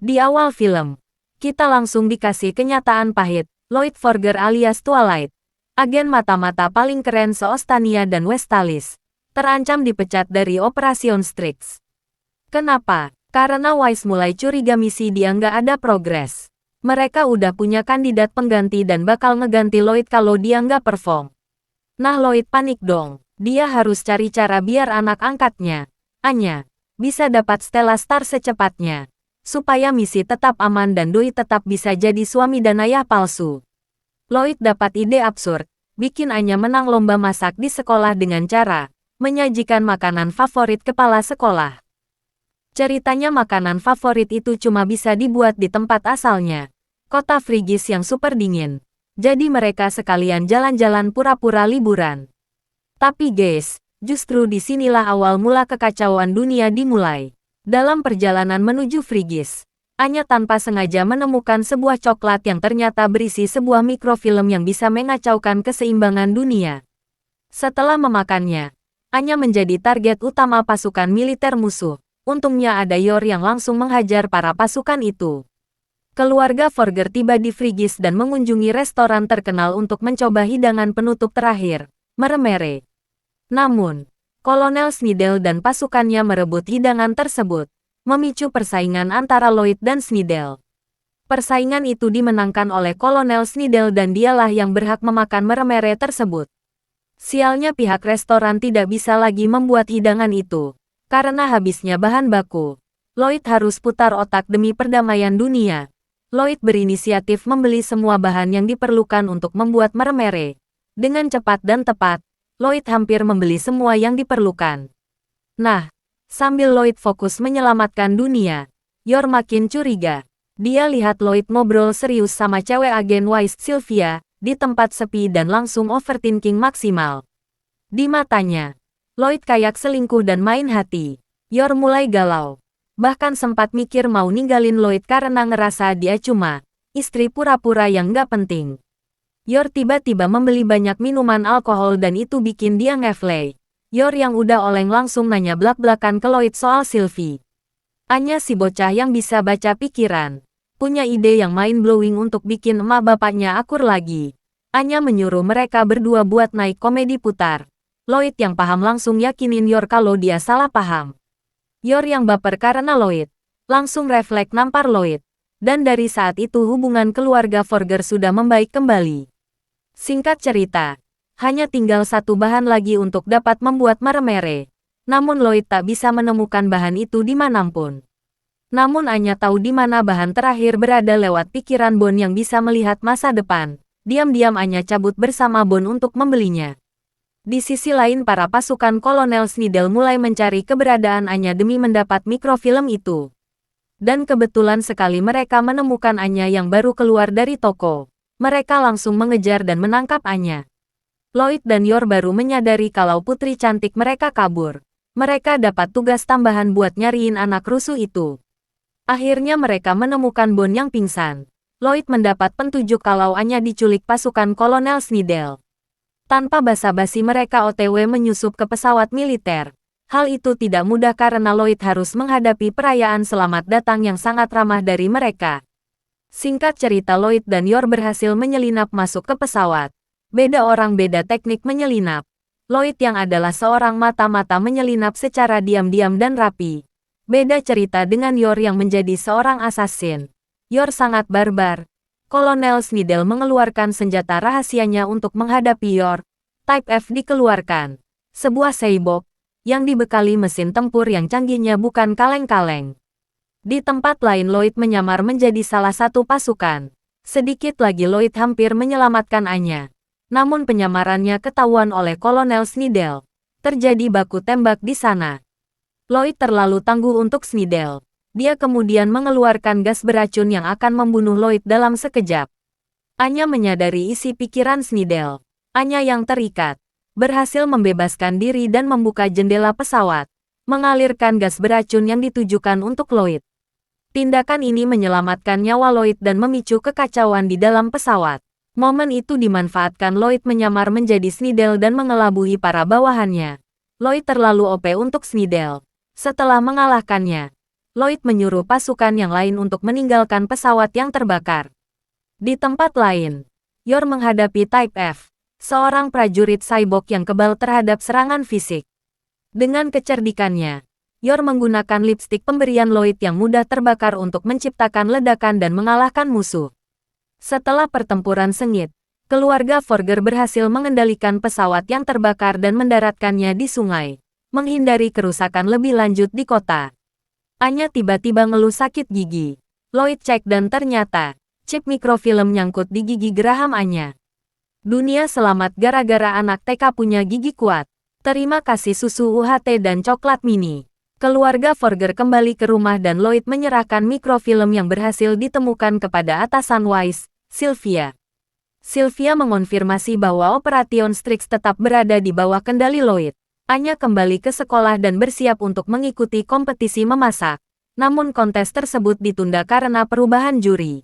Di awal film, kita langsung dikasih kenyataan pahit, Lloyd Forger alias Twilight, agen mata-mata paling keren se-Ostania dan Westalis, terancam dipecat dari Operation Strix. Kenapa? Karena Wise mulai curiga misi dia nggak ada progres. Mereka udah punya kandidat pengganti dan bakal ngeganti Lloyd kalau dia nggak perform. Nah Lloyd panik dong. Dia harus cari cara biar anak angkatnya, Anya, bisa dapat Stella Star secepatnya. Supaya misi tetap aman dan Doi tetap bisa jadi suami dan ayah palsu. Lloyd dapat ide absurd, bikin Anya menang lomba masak di sekolah dengan cara menyajikan makanan favorit kepala sekolah. Ceritanya makanan favorit itu cuma bisa dibuat di tempat asalnya, kota Frigis yang super dingin. Jadi mereka sekalian jalan-jalan pura-pura liburan. Tapi guys, justru disinilah awal mula kekacauan dunia dimulai. Dalam perjalanan menuju Frigis, Anya tanpa sengaja menemukan sebuah coklat yang ternyata berisi sebuah mikrofilm yang bisa mengacaukan keseimbangan dunia. Setelah memakannya, Anya menjadi target utama pasukan militer musuh. Untungnya ada Yor yang langsung menghajar para pasukan itu. Keluarga Forger tiba di Frigis dan mengunjungi restoran terkenal untuk mencoba hidangan penutup terakhir, meremere. Namun, Kolonel Snidel dan pasukannya merebut hidangan tersebut, memicu persaingan antara Lloyd dan Snidel. Persaingan itu dimenangkan oleh Kolonel Snidel dan dialah yang berhak memakan meremere tersebut. Sialnya pihak restoran tidak bisa lagi membuat hidangan itu, karena habisnya bahan baku. Lloyd harus putar otak demi perdamaian dunia. Lloyd berinisiatif membeli semua bahan yang diperlukan untuk membuat meremere. Dengan cepat dan tepat, Lloyd hampir membeli semua yang diperlukan. Nah, sambil Lloyd fokus menyelamatkan dunia, Yor makin curiga. Dia lihat Lloyd ngobrol serius sama cewek agen Wise Sylvia, di tempat sepi dan langsung overthinking maksimal. Di matanya, Lloyd kayak selingkuh dan main hati. Yor mulai galau. Bahkan sempat mikir mau ninggalin Lloyd karena ngerasa dia cuma istri pura-pura yang nggak penting. Yor tiba-tiba membeli banyak minuman alkohol dan itu bikin dia ngeflay. Yor yang udah oleng langsung nanya blak-blakan ke Lloyd soal Sylvie. Anya si bocah yang bisa baca pikiran. Punya ide yang mind-blowing untuk bikin emak bapaknya akur lagi. Anya menyuruh mereka berdua buat naik komedi putar. Lloyd yang paham langsung yakinin Yor kalau dia salah paham. Yor yang baper karena Lloyd, langsung refleks nampar Lloyd. Dan dari saat itu hubungan keluarga Forger sudah membaik kembali. Singkat cerita, hanya tinggal satu bahan lagi untuk dapat membuat meremere. Namun Lloyd tak bisa menemukan bahan itu dimanapun. Namun Anya tahu di mana bahan terakhir berada lewat pikiran Bond yang bisa melihat masa depan. Diam-diam Anya cabut bersama Bond untuk membelinya. Di sisi lain para pasukan Kolonel Snidel mulai mencari keberadaan Anya demi mendapat mikrofilm itu. Dan kebetulan sekali mereka menemukan Anya yang baru keluar dari toko. Mereka langsung mengejar dan menangkap Anya. Lloyd dan Yor baru menyadari kalau putri cantik mereka kabur. Mereka dapat tugas tambahan buat nyariin anak rusuh itu. Akhirnya mereka menemukan Bond yang pingsan. Lloyd mendapat petunjuk kalau Anya diculik pasukan Kolonel Snidel. Tanpa basa-basi mereka OTW menyusup ke pesawat militer. Hal itu tidak mudah karena Lloyd harus menghadapi perayaan selamat datang yang sangat ramah dari mereka. Singkat cerita Lloyd dan Yor berhasil menyelinap masuk ke pesawat. Beda orang beda teknik menyelinap. Lloyd yang adalah seorang mata-mata menyelinap secara diam-diam dan rapi. Beda cerita dengan Yor yang menjadi seorang assassin. Yor sangat barbar. Kolonel Snidel mengeluarkan senjata rahasianya untuk menghadapi Yor. Type F dikeluarkan. Sebuah Seibok yang dibekali mesin tempur yang canggihnya bukan kaleng-kaleng. Di tempat lain Lloyd menyamar menjadi salah satu pasukan. Sedikit lagi Lloyd hampir menyelamatkan Anya. Namun penyamarannya ketahuan oleh Kolonel Snidel. Terjadi baku tembak di sana. Lloyd terlalu tangguh untuk Snidel. Dia kemudian mengeluarkan gas beracun yang akan membunuh Lloyd dalam sekejap. Anya menyadari isi pikiran Snidel. Anya yang terikat berhasil membebaskan diri dan membuka jendela pesawat. Mengalirkan gas beracun yang ditujukan untuk Lloyd. Tindakan ini menyelamatkan nyawa Lloyd dan memicu kekacauan di dalam pesawat. Momen itu dimanfaatkan Lloyd menyamar menjadi Snidel dan mengelabui para bawahannya. Lloyd terlalu OP untuk Snidel. Setelah mengalahkannya, Lloyd menyuruh pasukan yang lain untuk meninggalkan pesawat yang terbakar. Di tempat lain, Yor menghadapi Type F, seorang prajurit cyborg yang kebal terhadap serangan fisik. Dengan kecerdikannya, Yor menggunakan lipstik pemberian Lloyd yang mudah terbakar untuk menciptakan ledakan dan mengalahkan musuh. Setelah pertempuran sengit, keluarga Forger berhasil mengendalikan pesawat yang terbakar dan mendaratkannya di sungai, menghindari kerusakan lebih lanjut di kota. Anya tiba-tiba ngeluh sakit gigi. Lloyd cek dan ternyata, chip mikrofilm nyangkut di gigi geraham Anya. Dunia selamat gara-gara anak TK punya gigi kuat. Terima kasih susu UHT dan coklat mini. Keluarga Forger kembali ke rumah dan Lloyd menyerahkan mikrofilm yang berhasil ditemukan kepada atasan Wise, Sylvia. Sylvia mengonfirmasi bahwa Operation Strix tetap berada di bawah kendali Lloyd. Anya kembali ke sekolah dan bersiap untuk mengikuti kompetisi memasak. Namun kontes tersebut ditunda karena perubahan juri.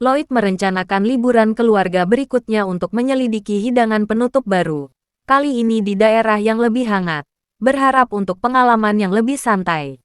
Lloyd merencanakan liburan keluarga berikutnya untuk menyelidiki hidangan penutup baru. Kali ini di daerah yang lebih hangat. Berharap untuk pengalaman yang lebih santai.